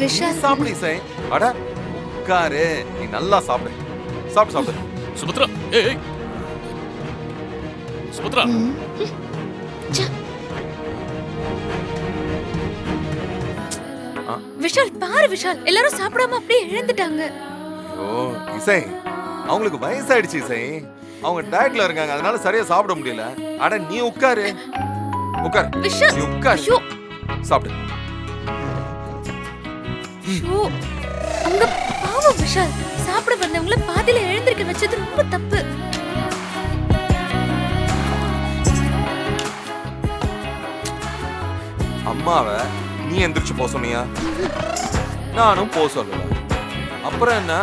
விஷால் சாப்பிடு இசை. அட உட்காரு, நீ நல்லா சாப்பிடு. சாப்பிடு. சுபத்ரா, ஏய் சுபத்ரா. விஷால் பாரு விஷால், எல்லாரும் சாப்பிடாம அப்படியே எழுந்துட்டாங்க. ஓ இசை, அவங்களுக்கு வயசாயிடுச்சு இசை. அவங்க டயட்ல இருக்காங்க, அதனால சரியா சாப்பிட முடியல. அட நீ உட்காரு. விஷால், நீ உட்காரு. ஐயோ சாப்பிடு. ஐயோ, அவங்க பாவம் விஷால், சாப்பிட வந்தவங்கள பாதியில எழுந்திருக்க வச்சது ரொம்ப தப்பு. அம்மாவை நீ எந்திரிச்சு போக சொன்னியா? நானும் போக சொல்லல. அப்புறம் என்ன,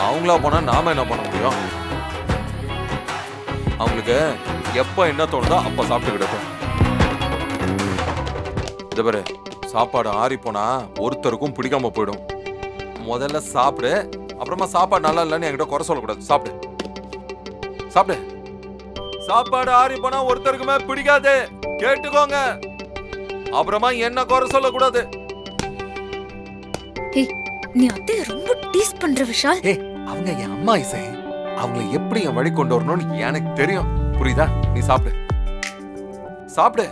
அவங்களா போனா நாம என்ன பண்ண முடியும்? அவங்களுக்கு எப்ப என்ன தோணுதோ அப்ப சாப்பிட்டு கிடக்கும். இது பாரு, சாப்பாடு ஆறி போனா ஒருத்தருக்கும் பிடிக்காம போயிடும். முதல்ல சாப்பிடு, அப்புறமா சாப்பாடு நல்லா இல்லைன்னு என்கிட்ட குறை சொல்லக்கூடாது. சாப்பிடு. சாப்பாடு ஆறி போனா ஒருத்தருக்குமே பிடிக்காது, கேட்டுக்கோங்க. அப்புறமா என்ன குறை சொல்லக்கூடாது. நீ அத்தைய ரொம்ப டீஸ் பண்ற விஷால். அவங்க என் அம்மா இசை, அவங்களை எப்படி என் வழி கொண்டு வரணும்னு எனக்கு தெரியும், புரியுதா? நீ சாப்பிடு. சாப்பிடு.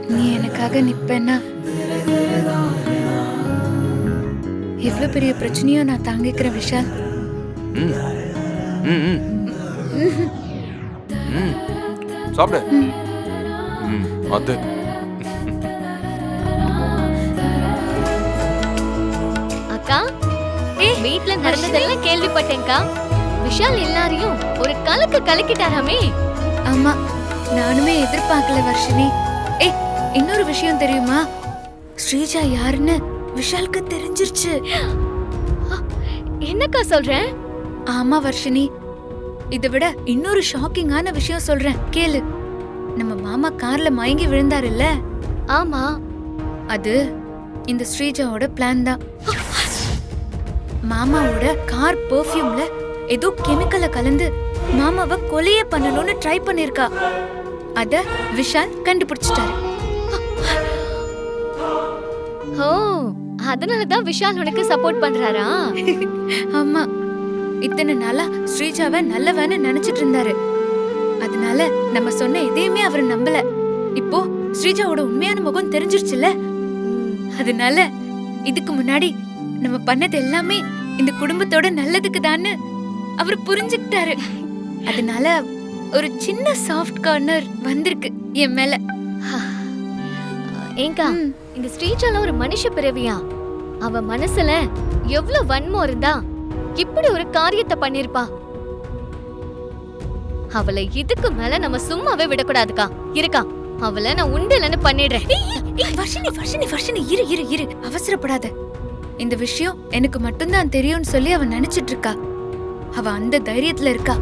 நீ எனக்காக நிப்பேன்னா எவ்வளவு பெரிய பிரச்சனையோ நான் தாங்கிக்கிறேன் விஷால். சாப்பிடு. அது அக்கா, வீட்ல நடந்ததெல்லாம் கேள்விப்பட்டேன்க்கா. விஷால் எல்லாரையும் ஒரு கலக்கிட்டாராமே. ஆமா, நானுமே எதிர்பார்க்கல வர்ஷினி. இன்னொரு விஷயம் தெரியுமா? ஸ்ரீஜா யாருன்னு விஷாலுக்கு தெரிஞ்சிருச்சு. என்னக்கா சொல்ற? ஆமா வர்ஷினி, இதை விட இன்னொரு ஷாக்கிங்கான விஷயம் சொல்றேன், கேளு. நம்ம மாமா கார்ல மயங்கி விழுந்தாருல்ல? ஆமா, அது இந்த ஸ்ரீஜாவோட பிளான் தான். மாமாவோட கார் பெர்ஃப்யூம்ல ஏதோ கெமிக்கலை கலந்து மாமாவை கொலையே பண்ணணும்னு ட்ரை பண்ணிருக்கா. அத விஷால் கண்டுபிடிச்சிட்டாரு. ஓ, அதனாலதான் விஷால் உனக்கு சப்போர்ட் பண்றாரா? ஆமா, இத்தனை நாளா ஸ்ரீஜாவை நல்லவன்னு நினைச்சிட்டு இருந்தாரு. அதனால நம்ம சொன்ன எதையுமே அவர் நம்பல. இப்போ ஸ்ரீஜாவோட உண்மையான முகம் தெரிஞ்சிருச்சுல, அதனால இதுக்கு முன்னாடி நம்ம பண்ணது எல்லாமே இந்த குடும்பத்தோட நல்லதுக்கு தான்னு அவர் புரிஞ்சுக்கிட்டாரு. அதனால ஒரு சின்ன சாஃப்ட் கார்னர் வந்திருக்கு என் மேல. ஏங்கா, இந்த ஸ்ரீஜால ஒரு மனுஷ பிறவியா? அவ மனசுல எவ்வளவு வன்மம் இருந்தா இப்படி ஒரு காரியத்தை பண்ணிருப்பா? அவளை இதுக்கு மேல நம்ம சும்மாவே விடக்கூடாதுக்கா. இருக்கா, அவளை நான் உண்டலன்னு பண்ணிடுறேன். வர்ஷினி, இரு, அவசரப்படாத. இந்த விஷயம் எனக்கு மட்டும்தான் தெரியும்னு சொல்லி அவ நினைச்சிட்டு இருக்கா. அவ அந்த தைரியத்துல இருக்கா.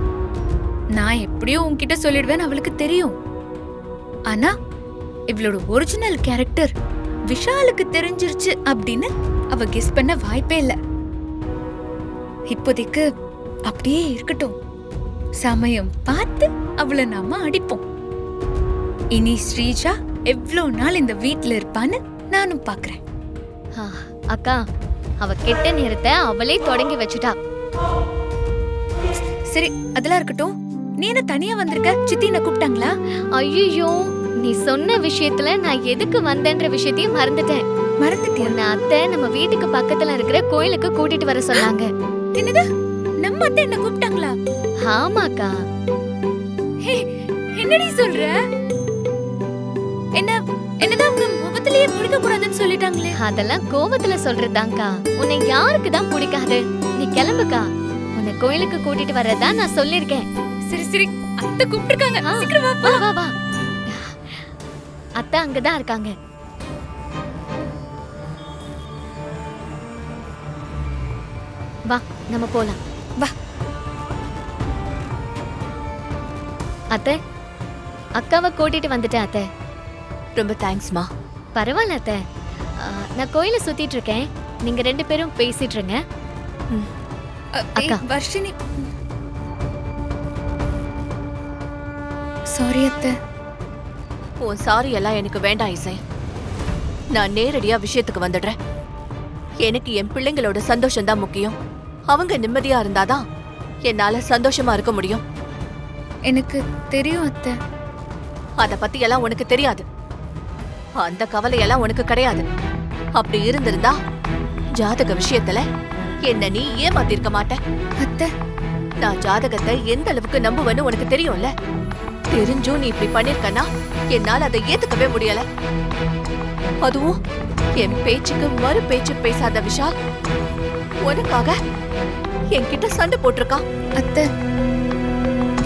நான் எப்படியும் உன்கிட்ட சொல்லிடுவேன்னு அவளுக்கு தெரியும். ஆனா இவளோட ஒரிஜினல் கேரக்டர் விஷாலுக்கு தெரிஞ்சிருச்சு அப்படின்னு அவ கெஸ் பண்ண வாய்ப்பே இல்ல. இப்போதைக்கு அப்படியே இருக்கட்டும். சமயம் பார்த்து அவளை நாம அடிப்போம். இனி ஸ்ரீஜா எவ்வளவு நாள் இந்த வீட்ல இருப்பான்னு நானும் பாக்குறேன். அக்கா, அவ கெட்ட நேரத்தை அவளே தொடங்கி வச்சுட்டா. சரி, அதெல்லாம் இருக்கட்டும். நீ என்ன தனியா வந்திருக்க? சித்தி என்ன கூப்பிட்டாங்களா? ஐயோ, நீ சொன்ன விஷயத்துல நான் எதுக்கு வந்தேன்ற விஷயத்தையும் மறந்துட்டேன். மறந்துட்டியா? அத்தை நம்ம வீட்டுக்கு பக்கத்துல இருக்கிற கோயிலுக்கு கூட்டிட்டு வர சொன்னாங்க. என்னது, நம்ம அத்தை என்ன கூப்பிட்டாங்களா? ஆமாக்கா. என்னடி சொல்ற? என்னதான் உங்க முகத்திலேயே பிடிக்க கூடாதுன்னு சொல்லிட்டாங்களே? அதெல்லாம் கோவத்துல சொல்றதாங்கா. உன்னை யாருக்கு தான் பிடிக்காது? நீ கிளம்புக்கா, உன்னை கோயிலுக்கு கூட்டிட்டு வர்றதா நான் சொல்லிருக்கேன். சரி, அத்தை கூப்பிட்டுருக்காங்க. சீக்கிரம் வா. வா. அத்தை அங்கதான் இருக்காங்க. வா, நம்ம போலாம். வா. அத்தை, அக்காவை கூட்டிட்டு வந்துட்டேன் அத்தை. ரொம்ப தேங்க்ஸ்மா. பரவாயில்ல அத்தை. நான் கோயில சுத்திட்டு இருக்கேன், நீங்க 2 பேரும் பேசிட்டு இருங்க. அக்கா. வர்ஷினி சாரி அத்தை. உன் சாரி எல்லாம் எனக்கு வேண்டாம் இசை. நான் நேரடியா விஷயத்துக்கு வந்துடுறேன். எனக்கு என் பிள்ளைங்களோட சந்தோஷம் தான் முக்கியம். அவங்க நிம்மதியா இருந்தாதான் என்னால சந்தோஷமா இருக்க முடியும். எனக்கு தெரியும் அத்தை. அத பத்தி எல்லாம் உனக்கு தெரியாது. அந்த கவலையெல்லாம் உனக்கு கிடையாது. அப்படி இருந்திருந்தா ஜாதக விஷயத்துல என்ன நீ ஏமாத்திருக்க மாட்ட. அத்தை நான் ஜாதகத்தை எந்த அளவுக்கு நம்புவேன்னு உனக்கு தெரியும்ல. தெரிஞ்சும் நீ இப்படி பண்ணிருக்கனா என்னால அதை ஏத்துக்கவே முடியல. அதுவும் என் பேச்சுக்கு மறு பேச்சு பேசாத விஷால் உனக்காக என்கிட்ட சண்டை போட்டிருக்கான். அத்தை,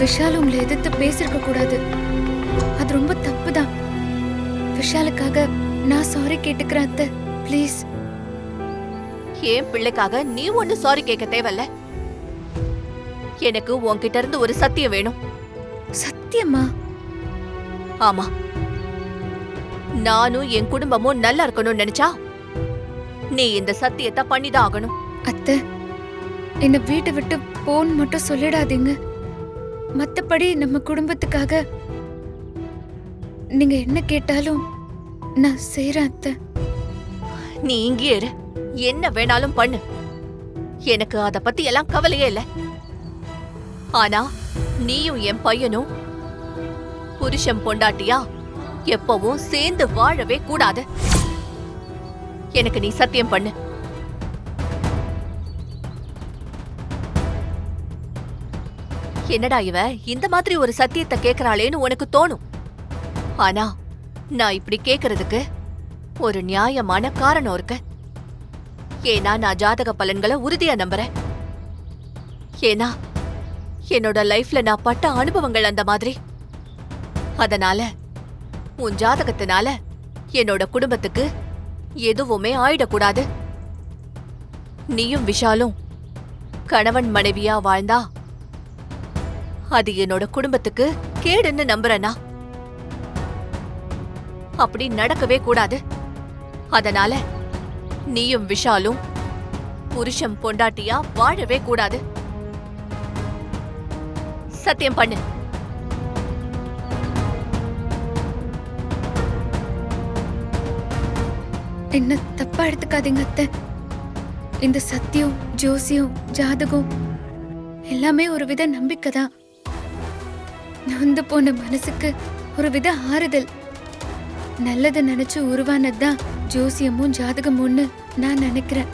விஷால் உங்களை எதிர்த்து பேசிருக்க கூடாது. அது ரொம்ப தப்புதான். விஷாலுக்காக நான் சாரி கேட்டுக்கிறேன் அத்தை, ப்ளீஸ். என் பிள்ளைக்காக நீ ஒண்ணு சாரி கேட்க தேவையில்ல. எனக்கு உன்கிட்ட இருந்து ஒரு சத்தியம் வேணும். சத்தியமா? ஆமா, நானும் என் குடும்பமும் நல்லா இருக்கணும்னு நினைச்சா நீ இந்த சத்தியத்தை பண்ணிதான் ஆகணும். அத்தை, என்ன வீட்டை விட்டு போன்னு மட்டும் சொல்லிடாதீங்க. மத்தபடி நம்ம குடும்பத்துக்காக நீங்க என்ன கேட்டாலும் நான் செய்றேன் அத்தை. நீ இங்கே இரு, என்ன வேணாலும் பண்ணு. எனக்கு அத பத்தி எல்லாம் கவலையே இல்ல. ஆனா நீயும் என் பையனும் புருஷன் பொண்டாட்டியா எப்பவும் சேர்ந்து வாழவே கூடாது. எனக்கு நீ சத்தியம் பண்ணு. என்னடா இவ இந்த மாதிரி ஒரு சத்தியத்தை கேக்குறாளேன்னு உனக்கு தோணும். ஆனா நான் இப்படி கேக்குறதுக்கு ஒரு நியாயமான காரணம் இருக்கு. ஏன்னா நான் ஜாதக பலன்களை உறுதியா நம்புறேன். ஏன்னா என்னோட லைஃப்ல நான் பட்ட அனுபவங்கள் அந்த மாதிரி. அதனால உன் ஜாதகத்தினால என்னோட குடும்பத்துக்கு எதுவுமே ஆயிடக்கூடாது. நீயும் விஷாலும் கணவன் மனைவியா வாழ்ந்தா அது என்னோட குடும்பத்துக்கு கேடுன்னு நம்புறேனா. அப்படி நடக்கவே கூடாது. அதனால நீயும் விஷாலும் புருஷன் பொண்டாட்டியா வாழவே கூடாது. சத்தியம் பண்ணு. என்ன தப்பா எடுத்துக்காதீங்க அத்தை. இந்த சத்தியம், ஜோசியம், ஜாதகம் எல்லாமே ஒரு வித நம்பிக்கை தான். நொந்து போன மனசுக்கு ஒரு வித ஆறுதல். நல்லதை நினைச்சு உருவானதுதான் ஜோசியமும் ஜாதகமும்னு நான் நினைக்கிறேன்.